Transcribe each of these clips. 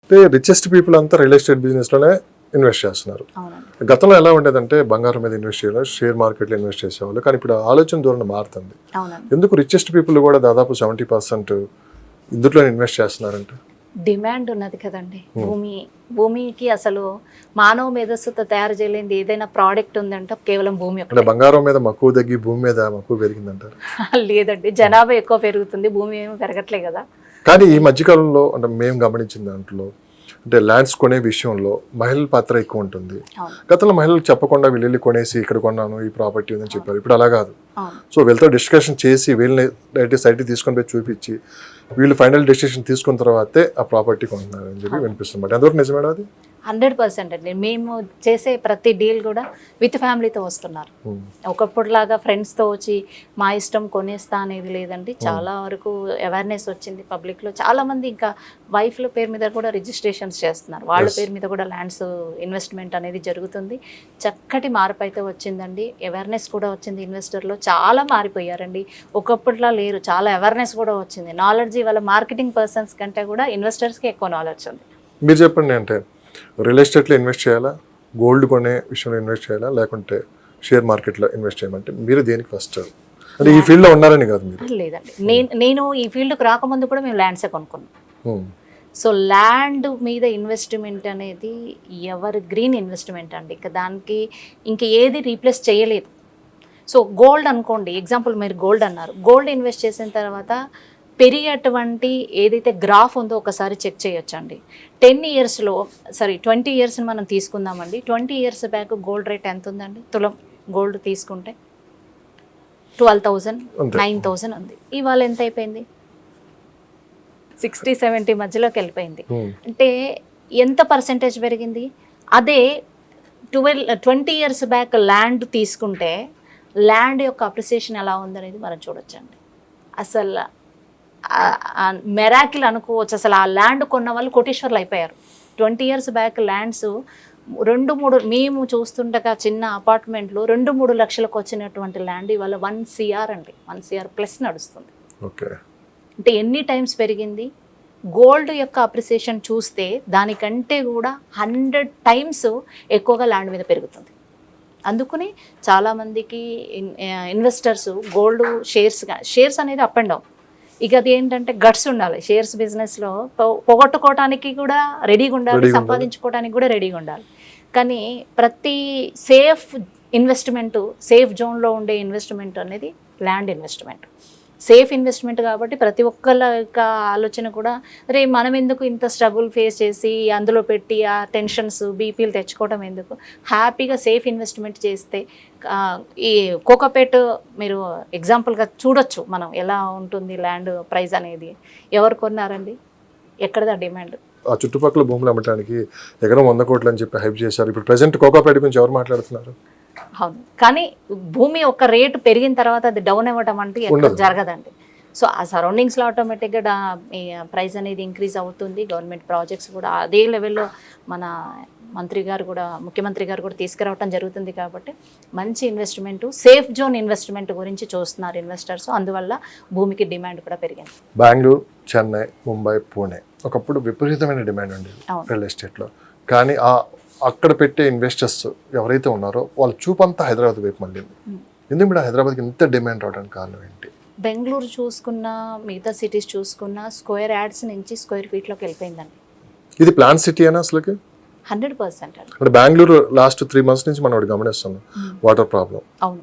అంటే richest people అంతా real estate బిజినెస్లోనే invest చేస్తున్నారు. గతంలో ఎలా ఉండేదంటే బంగారం మీద ఇన్వెస్ట్ చేయాలి, షేర్ మార్కెట్లో ఇన్వెస్ట్ చేసేవాళ్ళు. కానీ ఇప్పుడు ఆలోచన ధోరణి మారుతుంది. ఎందుకు రిచెస్ట్ పీపుల్ కూడా దాదాపు 70% ఇందులో ఇన్వెస్ట్ చేస్తున్నారంటే డిమాండ్ ఉన్నది కదండి. భూమికి అసలు మానవ మేధస్సుతో తయారు చేయలేని ఏదైనా ప్రోడక్ట్ ఉందంటే కేవలం భూమి అంటే బంగారం మీద మక్కువ తగ్గి భూమి మీద మక్కువ పెరిగిందంటారు. లేదండి, జనాభా ఎక్కువ పెరుగుతుంది, భూమి ఏమీ పెరగట్లే కదా. కానీ ఈ మధ్యకాలంలో అంటే మేము గమనించిన దాంట్లో అంటే ల్యాండ్స్ కొనే విషయంలో మహిళల పాత్ర ఎక్కువ ఉంటుంది. గతంలో మహిళలు చెప్పకుండా వీళ్ళు కొనేసి ఇక్కడ కొన్నాను ఈ ప్రాపర్టీ ఉందని చెప్పారు. ఇప్పుడు అలా కాదు. సో వీళ్ళతో డిస్కషన్ చేసి వీళ్ళని సైట్ తీసుకొని పోయి చూపించి వీళ్ళు ఫైనల్ డెసిషన్ తీసుకున్న తర్వాతే ఆ ప్రాపర్టీ కొంటున్నారు అని చెప్పి వినిపిస్తుంది. ఎంతవరకు నిజమేనా అది? 100% అండి. మేము చేసే ప్రతి డీల్ కూడా విత్ ఫ్యామిలీతో వస్తున్నారు. ఒకప్పుడులాగా ఫ్రెండ్స్తో వచ్చి మా ఇష్టం కొనేస్తా అనేది లేదండి. చాలా వరకు అవేర్నెస్ వచ్చింది పబ్లిక్లో. చాలామంది ఇంకా వైఫ్ల పేరు మీద కూడా రిజిస్ట్రేషన్స్ చేస్తున్నారు, వాళ్ళ పేరు మీద కూడా ల్యాండ్స్ ఇన్వెస్ట్మెంట్ అనేది జరుగుతుంది. చక్కటి మార్పు అయితే వచ్చిందండి. అవేర్నెస్ కూడా వచ్చింది. ఇన్వెస్టర్లో చాలా మారిపోయారండి. ఒకప్పటిలా లేరు, చాలా అవేర్నెస్ కూడా వచ్చింది. నాలెడ్జ్ వాళ్ళ మార్కెటింగ్ పర్సన్స్ కంటే కూడా ఇన్వెస్టర్స్కి ఎక్కువ నాలెడ్జ్ ఉంది. మీరు చెప్పండి, అంటే రియల్ ఎస్టేట్లో ఇన్వెస్ట్ చేయాలా, గోల్డ్ కొనే విషయంలో ఇన్వెస్ట్ చేయాలా, లేకుంటే షేర్ మార్కెట్లో ఇన్వెస్ట్ చేయమంటే మీరు దేనికి ఫస్ట్? అంటే ఈ ఫీల్డ్లో ఉన్నారని కాదు మీరు? లేదండి, నేను ఈ ఫీల్డ్కి రాకముందు కూడా మేము ల్యాండ్సే కొనుక్కున్నాం. సో ల్యాండ్ మీద ఇన్వెస్ట్మెంట్ అనేది ఎవర్ గ్రీన్ ఇన్వెస్ట్మెంట్ అండి. ఇంకా దానికి ఏది రీప్లేస్ చేయలేదు. సో గోల్డ్ అనుకోండి, ఎగ్జాంపుల్ మీరు గోల్డ్ అన్నారు. గోల్డ్ ఇన్వెస్ట్ చేసిన తర్వాత పెరిగేటువంటి ఏదైతే గ్రాఫ్ ఉందో ఒకసారి చెక్ చేయొచ్చండి. 20 ఇయర్స్ని మనం తీసుకుందామండి. 20 ఇయర్స్ బ్యాక్ గోల్డ్ రేట్ ఎంత ఉందండి? తులం గోల్డ్ తీసుకుంటే 12,000, 9,000 ఉంది. ఇవాళ ఎంత అయిపోయింది? 60-70 మధ్యలోకి వెళ్ళిపోయింది. అంటే ఎంత పర్సెంటేజ్ పెరిగింది? అదే 20 ఇయర్స్ బ్యాక్ ల్యాండ్ తీసుకుంటే ల్యాండ్ యొక్క అప్రిసియేషన్ ఎలా ఉందనేది మనం చూడొచ్చండి. అసలు మెరాకిల్ అనుకోవచ్చు. అసలు ఆ ల్యాండ్ కొన్న వాళ్ళు కోటీశ్వర్లు అయిపోయారు. 20 ఇయర్స్ బ్యాక్ ల్యాండ్స్ 2-3 మేము చూస్తుండగా చిన్న అపార్ట్మెంట్లు 2-3 లక్షలకు వచ్చినటువంటి ల్యాండ్ ఇవాళ 1 CR అండి, 1 CR ప్లస్ నడుస్తుంది. అంటే ఎన్ని టైమ్స్ పెరిగింది? గోల్డ్ యొక్క అప్రిసియేషన్ చూస్తే దానికంటే కూడా 100 టైమ్స్ ఎక్కువగా ల్యాండ్ మీద పెరుగుతుంది. అందుకని చాలామందికి ఇన్వెస్టర్స్ గోల్డ్ షేర్స్ అనేది అప్ అండ్ డౌన్. ఇక అది ఏంటంటే గట్స్ ఉండాలి. షేర్స్ బిజినెస్లో పోగొట్టుకోవడానికి కూడా రెడీగా ఉండాలి, సంపాదించుకోవడానికి కూడా రెడీగా ఉండాలి. కానీ ప్రతి సేఫ్ ఇన్వెస్ట్మెంటు, సేఫ్ జోన్లో ఉండే ఇన్వెస్ట్మెంట్ అనేది ల్యాండ్ ఇన్వెస్ట్మెంట్. సేఫ్ ఇన్వెస్ట్మెంట్ కాబట్టి ప్రతి ఒక్కళ్ళ యొక్క ఆలోచన కూడా రే మనం ఎందుకు ఇంత స్ట్రగుల్ ఫేస్ చేసి అందులో పెట్టి ఆ టెన్షన్స్ బీపీలు తెచ్చుకోవడం ఎందుకు, హ్యాపీగా సేఫ్ ఇన్వెస్ట్మెంట్ చేస్తే. ఈ కోకాపేట్ మీరు ఎగ్జాంపుల్గా చూడొచ్చు మనం ఎలా ఉంటుంది ల్యాండ్ ప్రైస్ అనేది. ఎవరు కొన్నారండి? ఎక్కడదా డిమాండ్? ఆ చుట్టుపక్కల భూములు అమ్మటానికి ఎకరం 100 కోట్లు అని చెప్పి హైప్ చేశారు. ఇప్పుడు ప్రెసెంట్ కోకాపేట గురించి ఎవరు మాట్లాడుతున్నారు? అవును, కానీ భూమి ఒక రేటు పెరిగిన తర్వాత అది డౌన్ అవ్వడం అంటే ఎక్కడ జరగదండి. సో ఆ సరౌండింగ్స్లో ఆటోమేటిక్గా ప్రైస్ అనేది ఇంక్రీజ్ అవుతుంది. గవర్నమెంట్ ప్రాజెక్ట్స్ కూడా అదే లెవెల్లో మన ముఖ్యమంత్రి గారు కూడా తీసుకురావడం జరుగుతుంది. కాబట్టి మంచి ఇన్వెస్ట్మెంట్, సేఫ్ జోన్ ఇన్వెస్ట్మెంట్ గురించి చూస్తున్నారు ఇన్వెస్టర్స్. అందువల్ల భూమికి డిమాండ్ కూడా పెరిగింది. బెంగళూరు, చెన్నై, ముంబై, పూణే ఒకప్పుడు విపరీతమైన డిమాండ్ ఉంది రియల్ ఎస్టేట్లో. కానీ అక్కడ పెట్టే ఇన్వెస్టర్స్ ఎవరైతే ఉన్నారో వాళ్ళ చూపంతా హైదరాబాద్ వైపు మళ్ళీ. ఎందుకు మేడం హైదరాబాద్కి ఇంత డిమాండ్ రావడానికి కారణం ఏంటి? బెంగళూరు చూసుకున్న, మిగతా సిటీస్ చూసుకున్న స్క్వేర్ యార్డ్స్ నుంచి స్క్వేర్ ఫీట్లోకి వెళ్ళిపోయిందండి. ఇది ప్లాన్ సిటీ అయినా అసలుకి 100% అండి. అంటే బెంగళూరు లాస్ట్ 3 months నుంచి మనం ఒకటి గమనిస్తున్నాం, వాటర్ ప్రాబ్లం. అవును,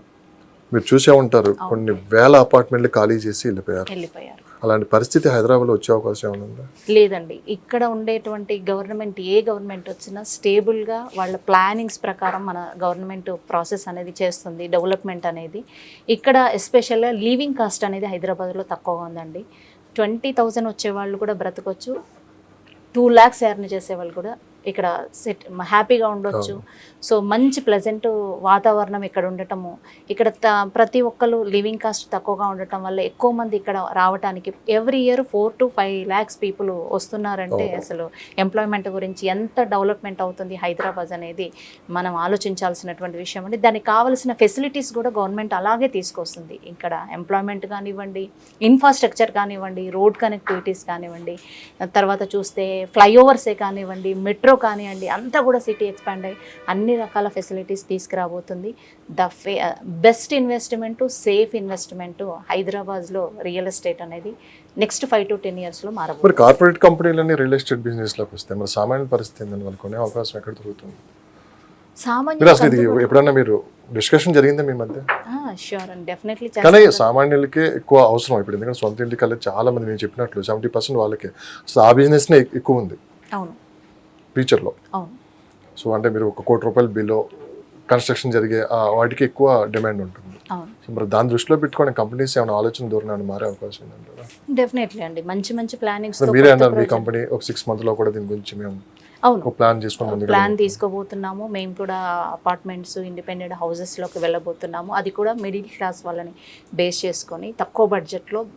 మీరు చూసే ఉంటారు, కొన్ని వేల అపార్ట్మెంట్లు ఖాళీ చేసి వెళ్ళిపోయారు. అలాంటి పరిస్థితి హైదరాబాద్లో వచ్చే అవకాశం ఏమైనా ఉందా? లేదండి. ఇక్కడ ఉండేటువంటి గవర్నమెంట్, ఏ గవర్నమెంట్ వచ్చినా స్టేబుల్గా వాళ్ళ ప్లానింగ్స్ ప్రకారం మన గవర్నమెంట్ ప్రాసెస్ అనేది చేస్తుంది, డెవలప్మెంట్ అనేది. ఇక్కడ ఎస్పెషల్గా లివింగ్ కాస్ట్ అనేది హైదరాబాద్లో తక్కువగా ఉందండి. 20,000 వచ్చేవాళ్ళు కూడా బ్రతకొచ్చు, 2 lakhs ఎర్న్ చేసేవాళ్ళు కూడా ఇక్కడ హ్యాపీగా ఉండొచ్చు. సో మంచి ప్లెజెంట్ వాతావరణం ఇక్కడ ఉండటము, ఇక్కడ ప్రతి ఒక్కరు లివింగ్ కాస్ట్ తక్కువగా ఉండటం వల్ల ఎక్కువ మంది ఇక్కడ రావడానికి every year 4 to 5 lakhs people వస్తున్నారంటే అసలు ఎంప్లాయ్మెంట్ గురించి ఎంత డెవలప్మెంట్ అవుతుంది హైదరాబాద్ అనేది మనం ఆలోచించాల్సినటువంటి విషయం అండి. దానికి కావాల్సిన ఫెసిలిటీస్ కూడా గవర్నమెంట్ అలాగే తీసుకొస్తుంది. ఇక్కడ ఎంప్లాయ్మెంట్ కానివ్వండి, ఇన్ఫ్రాస్ట్రక్చర్ కానివ్వండి, రోడ్ కనెక్టివిటీస్ కానివ్వండి, తర్వాత చూస్తే ఫ్లైఓవర్సే కానివ్వండి, మెట్రో కానివ్వండి, అంతా కూడా సిటీ ఎక్స్పాండ్ అయ్యి అన్ని రకాల ఫెసిలిటీస్ తీసుకురాబోతుంది. బెస్ట్ ఇన్వెస్ట్మెంటు, సేఫ్ ఇన్వెస్ట్మెంటు హైదరాబాద్లో రియల్ ఎస్టేట్ అనేది నెక్స్ట్ 5 to 10 yearsలో మారబోతుంది. మరి కార్పొరేట్ కంపెనీలన్నీ రియల్ ఎస్టేట్ బిజినెస్లోకి వస్తే మరి సామాన్య పరిస్థితి ఏందని వాళ్ళు కొనే అవకాశం ఎక్కడ దొరుకుతుంది? మీరు అసలు ఇది ఎప్పుడన్నా మీరు డిస్కషన్ జరిగిందా మీ మధ్య? Sure and definitely. కానీ సామాన్యులకే ఎక్కువ అవసరం ఇప్పుడు, ఎందుకంటే సొంత ఇంటికి వెళ్ళి చాలా మంది నేను చెప్పినట్లు 70% వాళ్ళకే అసలు ఆ బిజినెస్నే ఎక్కువ ఉంది అవును ఫ్యూచర్లో. అవును. సో అంటే మీరు 1 కోటి రూపాయల బిలో కన్స్ట్రక్షన్ జరిగే వాటికి ఎక్కువ డిమాండ్ ఉంటుంది. అవును. సో మరి దాన్ని దృష్టిలో పెట్టుకుని కంపెనీస్ ఏమైనా ఆలోచన ధోరణి మారే అవకాశం ఉందంటారా? డెఫినెట్లీ అండి. మంచి ప్లానింగ్స్. మీరే అన్నారు మీ కంపెనీ ఒక 6 months కూడా దీని గురించి మేము అవును ప్లాన్ తీసుకోబోతున్నాము. మేము కూడా అపార్ట్మెంట్స్, ఇండిపెండెంట్ హౌసెస్లోకి వెళ్ళబోతున్నాము. అది కూడా మిడిల్ క్లాస్ వాళ్ళని బేస్ చేసుకొని తక్కువ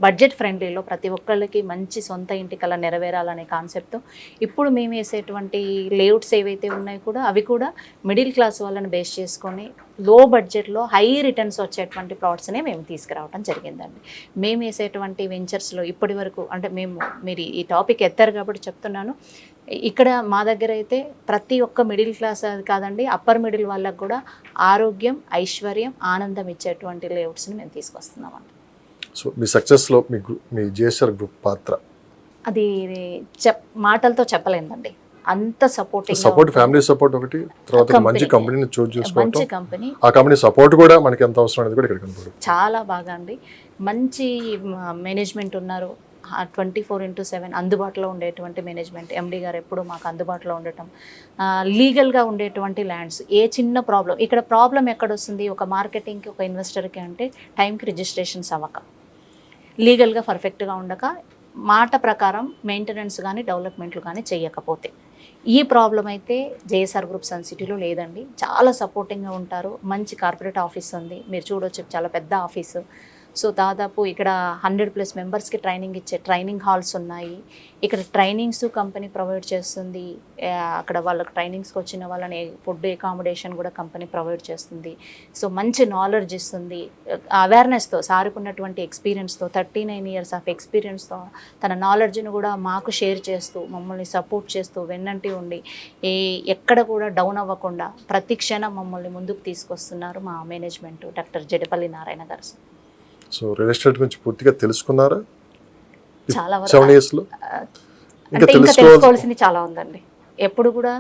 బడ్జెట్ ఫ్రెండ్లీలో ప్రతి ఒక్కళ్ళకి మంచి సొంత ఇంటి కల నెరవేరాలనే కాన్సెప్ట్తో ఇప్పుడు మేము వేసేటువంటి లేఅవుట్స్ ఏవైతే ఉన్నాయో కూడా అవి కూడా మిడిల్ క్లాస్ వాళ్ళని బేస్ చేసుకొని లో బడ్జెట్లో హై రిటర్న్స్ వచ్చేటువంటి ప్లాట్స్నే మేము తీసుకురావడం జరిగిందండి. మేము వేసేటువంటి వెంచర్స్లో ఇప్పటి వరకు అంటే మీరు ఈ టాపిక్ ఎత్తారు కాబట్టి చెప్తున్నాను. ఇక్కడ మా దగ్గర అయితే ప్రతి ఒక్క మిడిల్ క్లాస్ అది కాదండి, అప్పర్ మిడిల్ వాళ్ళకు కూడా ఆరోగ్యం, ఐశ్వర్యం, ఆనందం ఇచ్చేటువంటి లేఅవుట్స్ని మేము తీసుకొస్తున్నామండి. సో మీ సక్సెస్లో మీ జిఎస్ఆర్ గ్రూప్ పాత్ర అది మాటలతో చెప్పలేదండి. అంత సపోర్ట్ ఫ్యామిలీ సపోర్ట్ ఒకటి, తర్వాత మంచి కంపెనీని చూస్ చేసుకోవడం, మంచి కంపెనీ, ఆ కంపెనీ సపోర్ట్ కూడా మనకి ఎంత అవసరం అనేది కూడా ఇక్కడ కనపడుతుంది. చాలా బాగా అండి. మంచి మేనేజ్మెంట్ ఉన్నారు. 24/7 అందుబాటులో ఉండేటువంటి మేనేజ్మెంట్, ఎండి గారు ఎప్పుడు మాకు అందుబాటులో ఉండటం, లీగల్గా ఉండేటువంటి ల్యాండ్స్. ఏ చిన్న ఇక్కడ ప్రాబ్లం ఎక్కడ వస్తుంది ఒక మార్కెటింగ్కి, ఒక ఇన్వెస్టర్కి అంటే టైంకి రిజిస్ట్రేషన్స్ అవ్వక, లీగల్గా పర్ఫెక్ట్గా ఉండక, మాట ప్రకారం మెయింటెనెన్స్ కానీ డెవలప్మెంట్లు కానీ చేయకపోతే. ఈ ప్రాబ్లం అయితే జేఎస్ఆర్ గ్రూప్ సన్ సిటీలో లేదండి. చాలా సపోర్టింగ్గా ఉంటారు. మంచి కార్పొరేట్ ఆఫీస్ ఉంది, మీరు చూడొచ్చు, చాలా పెద్ద ఆఫీసు. సో దాదాపు ఇక్కడ 100+ మెంబర్స్కి ట్రైనింగ్ ఇచ్చే ట్రైనింగ్ హాల్స్ ఉన్నాయి. ఇక్కడ ట్రైనింగ్స్ కంపెనీ ప్రొవైడ్ చేస్తుంది. అక్కడ వాళ్ళకి ట్రైనింగ్స్కి వచ్చిన వాళ్ళని ఫుడ్, అకామిడేషన్ కూడా కంపెనీ ప్రొవైడ్ చేస్తుంది. సో మంచి నాలెడ్జ్ ఇస్తుంది. అవేర్నెస్తో, సారుకున్నటువంటి ఎక్స్పీరియన్స్తో, 39 years ఆఫ్ ఎక్స్పీరియన్స్తో తన నాలెడ్జ్ని కూడా మాకు షేర్ చేస్తూ, మమ్మల్ని సపోర్ట్ చేస్తూ, వెన్నంటి ఉండి ఎక్కడ కూడా డౌన్ అవ్వకుండా ప్రతి క్షణం మమ్మల్ని ముందుకు తీసుకొస్తున్నారు మా మేనేజ్మెంట్, డాక్టర్ జడపల్లి నారాయణ గారు. సో రియల్ ఎస్టేట్ గురించి పూర్తిగా తెలుసుకున్నారా? చాలా వరకు 7 yearsలో ఇంకా తెలుసుకోవాల్సింది చాలా ఉందండి. ఎప్పుడు కూడా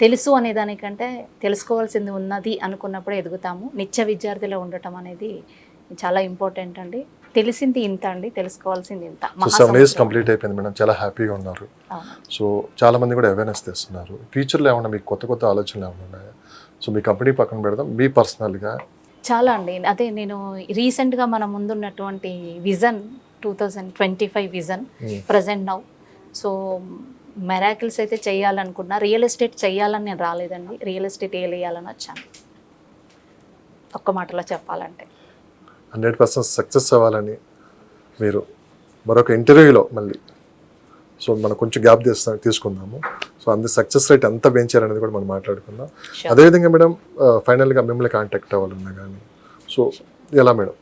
తెలుసు అనే దానికంటే తెలుసుకోవాల్సింది ఉన్నది అనుకున్నప్పుడే ఎదుగుతాము. నిత్య విద్యార్థిలో ఉండటం అనేది చాలా ఇంపార్టెంట్ అండి. తెలిసింది ఇంత అండి, తెలుసుకోవాల్సింది ఇంత. 7 years కంప్లీట్ అయిపోయింది మేడం, చాలా హ్యాపీగా ఉన్నారు. సో చాలా మంది కూడా అవేర్నెస్ తెస్తున్నారు. ఫ్యూచర్లో ఏమన్నా మీకు కొత్త ఆలోచనలు ఏమైనా ఉన్నాయా? సో మీ కంపెనీ పక్కన పెడదాం, మీ పర్సనల్గా చాలా అండి. అదే నేను రీసెంట్గా మన ముందున్నటువంటి vision 2025 vision present now. So miracles అయితే చేయాలనుకున్నా, రియల్ ఎస్టేట్ చేయాలని నేను రాలేదండి, రియల్ ఎస్టేట్ వేయాలని వచ్చాను. ఒక్క మాటలో చెప్పాలంటే 100% సక్సెస్ అవ్వాలని మీరు మరొక ఇంటర్వ్యూలో మళ్ళీ సో మనం కొంచెం గ్యాప్ తీసుకుందాము. సో అందు సక్సెస్ రేట్ ఎంత పెంచారనేది కూడా మనం మాట్లాడుకుందాం. అదేవిధంగా మేడం ఫైనల్గా మిమ్మల్ని కాంటాక్ట్ అవ్వాలన్నా కానీ సో ఎలా మేడం,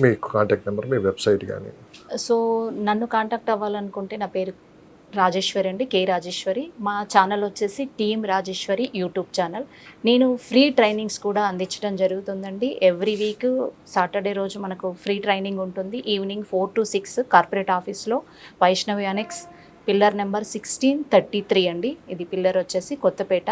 మీ కాంటాక్ట్ నెంబర్, మీ వెబ్సైట్ కానీ? సో నన్ను కాంటాక్ట్ అవ్వాలనుకుంటే నా పేరు రాజేశ్వరి అండి, కే రాజేశ్వరి. మా ఛానల్ వచ్చేసి టీమ్ రాజేశ్వరి యూట్యూబ్ ఛానల్. నేను ఫ్రీ ట్రైనింగ్స్ కూడా అందించడం జరుగుతుందండి. ఎవ్రీ వీక్ సాటర్డే రోజు మనకు ఫ్రీ ట్రైనింగ్ ఉంటుంది. ఈవినింగ్ 4 to 6 కార్పొరేట్ ఆఫీస్లో, వైష్ణవి అనెక్స్, పిల్లర్ నెంబర్ 1633 అండి. ఇది పిల్లర్ వచ్చేసి కొత్తపేట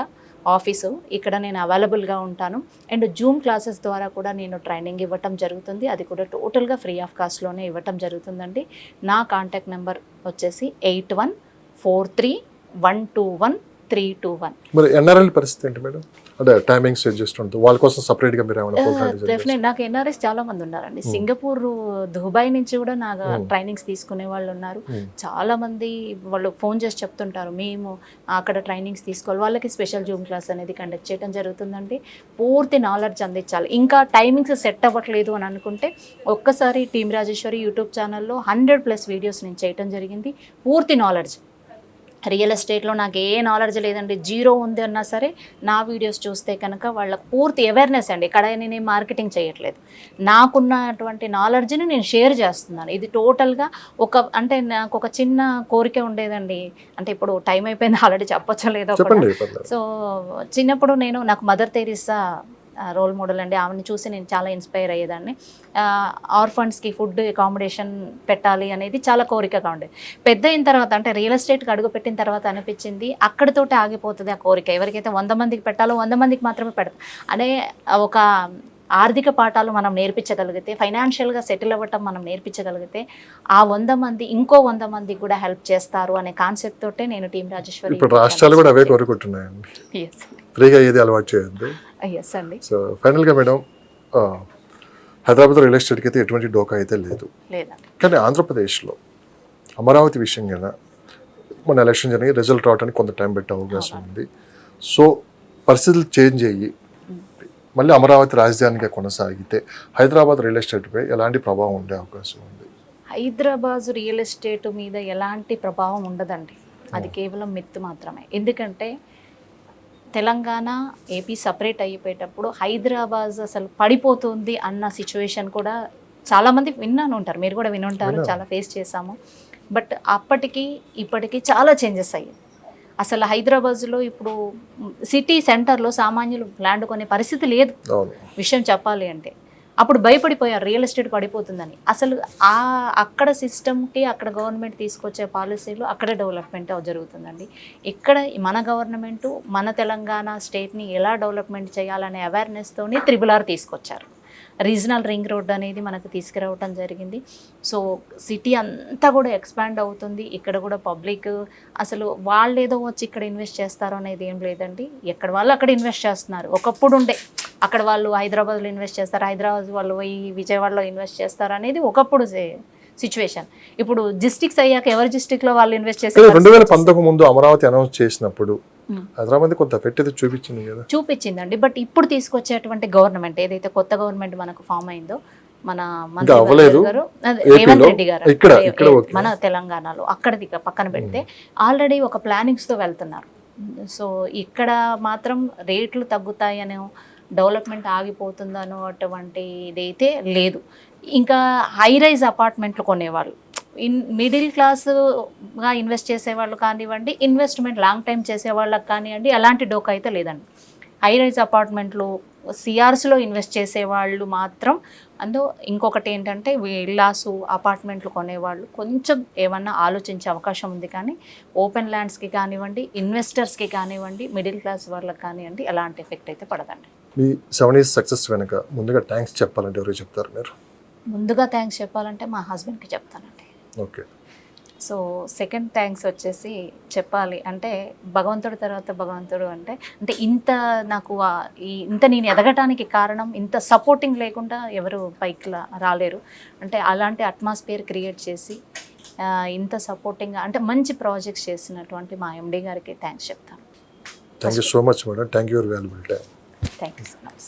ఆఫీసు. ఇక్కడ నేను అవైలబుల్గా ఉంటాను. అండ్ జూమ్ క్లాసెస్ ద్వారా కూడా నేను ట్రైనింగ్ ఇవ్వటం జరుగుతుంది. అది కూడా టోటల్గా ఫ్రీ ఆఫ్ కాస్ట్లోనే ఇవ్వటం జరుగుతుందండి. నా కాంటాక్ట్ నెంబర్ వచ్చేసి 81431213 9321. మరి ఎన్ఆర్ఎల్ పరిస్థితి ఏంటి మేడం? అంటే టైమింగ్స్ అడ్జస్ట్ ఉంటుంది, వాళ్ళ కోసం సపరేట్గా మీరు ఏమైనా ప్రోగ్రామ్ డిజైన్ డెఫినెట్ నాకు ఎన్ఆర్ఎస్ చాలా మంది ఉన్నారండి. సింగపూర్, దుబాయ్ నుంచి కూడా నాకు ట్రైనింగ్స్ తీసుకునే వాళ్ళు ఉన్నారు. చాలా మంది వాళ్ళు ఫోన్ చేసి చెప్తుంటారు, మేము అక్కడ ట్రైనింగ్స్ తీసుకోవాలి, వాళ్ళకి స్పెషల్ జూమ్ క్లాస్ అనేది కండక్ట్ చేయడం జరుగుతుందండి. పూర్తి నాలెడ్జ్ అందించాలి. ఇంకా టైమింగ్స్ సెట్ అవ్వట్లేదు అని అనుకుంటే ఒక్కసారి టీమ్ రాజేశ్వరి యూట్యూబ్ ఛానల్లో 100+ వీడియోస్ నేను చేయడం జరిగింది. పూర్తి నాలెడ్జ్, రియల్ ఎస్టేట్లో నాకు ఏ నాలెడ్జ్ లేదండి, జీరో ఉంది అన్నా సరే నా వీడియోస్ చూస్తే కనుక వాళ్ళకి పూర్తి అవేర్నెస్ అండి. ఇక్కడ నేను మార్కెటింగ్ చేయట్లేదు, నాకున్నటువంటి నాలెడ్జ్ని నేను షేర్ చేస్తున్నాను. ఇది టోటల్గా అంటే నాకు ఒక చిన్న కోరిక ఉండేదండి, అంటే ఇప్పుడు టైం అయిపోయింది ఆల్రెడీ, చెప్పొచ్చో లేదో కూడా. సో చిన్నప్పుడు నాకు మదర్ తెరీసా రోల్ మోడల్ అండి. ఆమెను చూసి నేను చాలా ఇన్స్పైర్ అయ్యేదాన్ని. ఆర్ఫండ్స్కి ఫుడ్ అకామిడేషన్ పెట్టాలి అనేది చాలా కోరికగా ఉండేది. పెద్ద అయిన తర్వాత అంటే రియల్ ఎస్టేట్కి అడుగు పెట్టిన తర్వాత అనిపించింది అక్కడితోటే ఆగిపోతుంది ఆ కోరిక. ఎవరికైతే 100 మందికి పెట్టాలో 100 మందికి మాత్రమే పెడతాం అనే ఒక ఆర్థిక పాఠాలు మనం నేర్పించగలిగితే, ఫైనాన్షియల్గా సెటిల్ అవ్వటం మనం నేర్పించగలిగితే ఆ 100 మంది ఇంకో 100 మందికి కూడా హెల్ప్ చేస్తారు అనే కాన్సెప్ట్ తోటే నేను టీమ్ రాజేశ్వరి. ఇప్పుడు రాష్ట్రాలు కూడా అవే కోరుకుంటున్నాయండి, ఫ్రీగా ఏది అలవాటు చేయొద్దు. ఎస్ అండి. సో ఫైనల్గా మేడం, హైదరాబాద్ రియల్ ఎస్టేట్కి అయితే ఎటువంటి డోకా అయితే లేదు, కానీ ఆంధ్రప్రదేశ్లో అమరావతి విషయం కదా, మన ఎలక్షన్ జరిగి రిజల్ట్ రావడానికి కొంత టైం పెట్టే అవకాశం ఉంది. సో పరిస్థితులు చేంజ్ అయ్యి మళ్ళీ అమరావతి రాజధానిగా కొనసాగితే హైదరాబాద్ రియల్ ఎస్టేట్పై ఎలాంటి ప్రభావం ఉండే అవకాశం ఉంది? హైదరాబాద్ రియల్ ఎస్టేట్ మీద ఎలాంటి ప్రభావం ఉండదండి, అది కేవలం మిత్తు మాత్రమే. ఎందుకంటే తెలంగాణ, ఏపీ సపరేట్ అయిపోయేటప్పుడు హైదరాబాద్ అసలు పడిపోతుంది అన్న సిచ్యువేషన్ కూడా చాలామంది విన్నాను ఉంటారు, మీరు కూడా వినుంటారు, చాలా ఫేస్ చేశాము. బట్ అప్పటికి ఇప్పటికి చాలా చేంజెస్ అయ్యాయి. అసలు హైదరాబాద్లో ఇప్పుడు సిటీ సెంటర్లో సామాన్యులు ల్యాండ్ కొనే పరిస్థితి లేదు, విషయం చెప్పాలి అంటే. అప్పుడు భయపడిపోయారు రియల్ ఎస్టేట్ పడిపోతుందని. అసలు అక్కడ సిస్టమ్కి, అక్కడ గవర్నమెంట్ తీసుకొచ్చే పాలసీలు అక్కడ డెవలప్మెంట్ జరుగుతుందండి. ఇక్కడ మన గవర్నమెంటు మన తెలంగాణ స్టేట్ని ఎలా డెవలప్మెంట్ చేయాలనే అవేర్నెస్తోని RRR తీసుకొచ్చారు. రీజనల్ రింగ్ రోడ్ అనేది మనకు తీసుకురావటం జరిగింది. సో సిటీ అంతా కూడా ఎక్స్పాండ్ అవుతుంది. ఇక్కడ కూడా పబ్లిక్ అసలు వాళ్ళు ఏదో వచ్చి ఇక్కడ ఇన్వెస్ట్ చేస్తారో అనేది ఏం లేదండి, ఎక్కడ వాళ్ళు అక్కడ ఇన్వెస్ట్ చేస్తున్నారు. ఒకప్పుడు ఉండే అక్కడ వాళ్ళు హైదరాబాద్లో ఇన్వెస్ట్ చేస్తారు, హైదరాబాద్ వాళ్ళు పోయి విజయవాడలో ఇన్వెస్ట్ చేస్తారు అనేది ఒకప్పుడు సిచ్యువేషన్. ఇప్పుడు డిస్ట్రిక్ట్స్ అయ్యాక ఎవరి డిస్ట్రిక్ట్లో వాళ్ళు ఇన్వెస్ట్ చేస్తారు. 2019 ముందు అమరావతి అనౌన్స్ చేసినప్పుడు హైదరాబాద్ కొంత ఎఫెక్ట్ చూపించింది కదా, చూపించిందండి. బట్ ఇప్పుడు తీసుకొచ్చేటువంటి గవర్నమెంట్ ఏదైతే కొత్త గవర్నమెంట్ మనకు ఫామ్ అయిందో, మన రేవంత్ రెడ్డి గారు మన తెలంగాణలో, అక్కడిది పక్కన పెడితే ఆల్రెడీ ఒక ప్లానింగ్స్తో వెళ్తున్నారు. సో ఇక్కడ మాత్రం రేట్లు తగ్గుతాయనో, డెవలప్మెంట్ ఆగిపోతుందనో అటువంటి ఇదైతే లేదు. ఇంకా హై రైజ్ అపార్ట్మెంట్లు కొనేవాళ్ళు, మిడిల్ క్లాస్గా ఇన్వెస్ట్ చేసేవాళ్ళు కానివ్వండి, ఇన్వెస్ట్మెంట్ లాంగ్ టైం చేసేవాళ్ళకి కానివ్వండి, అలాంటి డోకా అయితే లేదండి. హై రైజ్ అపార్ట్మెంట్లు సిఆర్స్లో ఇన్వెస్ట్ చేసేవాళ్ళు మాత్రం, అందులో ఇంకొకటి ఏంటంటే విల్లాసు అపార్ట్మెంట్లు కొనేవాళ్ళు కొంచెం ఏమన్నా ఆలోచించే అవకాశం ఉంది. కానీ ఓపెన్ ల్యాండ్స్కి కానివ్వండి, ఇన్వెస్టర్స్కి కానివ్వండి, మిడిల్ క్లాస్ వాళ్ళకి కానివ్వండి ఎలాంటి ఎఫెక్ట్ అయితే పడదండి. మీ 7 years సక్సెస్ వెనక ముందుగా థ్యాంక్స్ చెప్పాలంటే ఎవరు చెప్తారు మీరు? ముందుగా థ్యాంక్స్ చెప్పాలంటే మా హస్బెండ్కి చెప్తానండి. ఓకే. సో సెకండ్ థ్యాంక్స్ వచ్చేసి చెప్పాలి అంటే భగవంతుడి తర్వాత భగవంతుడు అంటే ఇంత నాకు ఇంత నేను ఎదగటానికి కారణం, ఇంత సపోర్టింగ్ లేకుండా ఎవరు పైకి రాలేరు. అంటే అలాంటి అట్మాస్ఫియర్ క్రియేట్ చేసి ఇంత సపోర్టింగ్గా అంటే మంచి ప్రాజెక్ట్స్ చేసినటువంటి మా ఎండి గారికి థ్యాంక్స్ చెప్తాను. Thank you so much madam. Thank you for valuable time. Thank you so much.